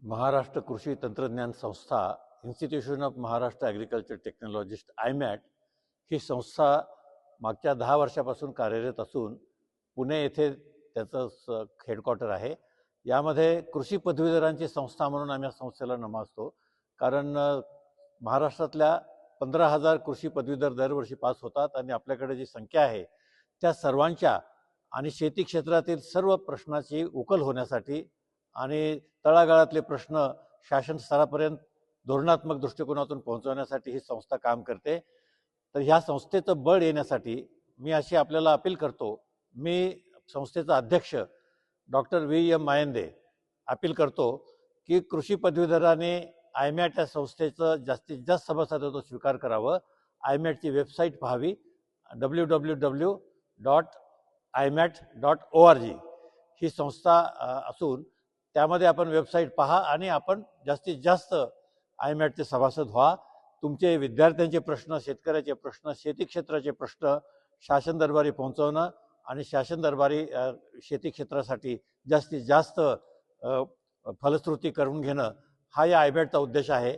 महाराष्ट्र कृषी तंत्रज्ञान संस्था, institution of Maharashtra agriculture technologist IMAT ही संस्था मागच्या 10 वर्षापासून कार्यरत असून पुणे येथे त्याचं हेडक्वार्टर आहे। यामध्ये कृषी पदवीधरांची संस्था म्हणून आम्ही या संस्थेला नामाजतो, कारण महाराष्ट्रातल्या 15,000 कृषी पदवीधर दरवर्षी पास होतात आणि आपल्याकडे जी संख्या आहे त्या सर्वांच्या आणि शेती क्षेत्रातील सर्व प्रश्नाची उकल होण्यासाठी आणि तळागाळातले प्रश्न शासन स्तरापर्यंत धोरणात्मक दृष्टिकोनातून पोहोचवण्यासाठी ही संस्था काम करते। तर ह्या संस्थेचं बळ येण्यासाठी मी अशी आपल्याला अपील करतो, मी संस्थेचा अध्यक्ष डॉक्टर V.M. मायंदे अपील करतो की कृषी पदवीधरांनी आयमॅट या संस्थेचं जास्तीत जास्त सभासदत्व स्वीकार करावं। आयमॅटची वेबसाईट पाहावी, www.imat.org ही संस्था असून त्यामध्ये आपण वेबसाईट पहा आणि आपण जास्तीत जास्त आयमॅटचे सभासद व्हा। तुमचे विद्यार्थ्यांचे प्रश्न, शेतकऱ्याचे प्रश्न, शेती क्षेत्राचे प्रश्न शासन दरबारी पोहोचवणं आणि शासन दरबारी शेती क्षेत्रासाठी जास्तीत जास्त फलश्रुती करून घेणं हा या आयमॅटचा उद्देश आहे।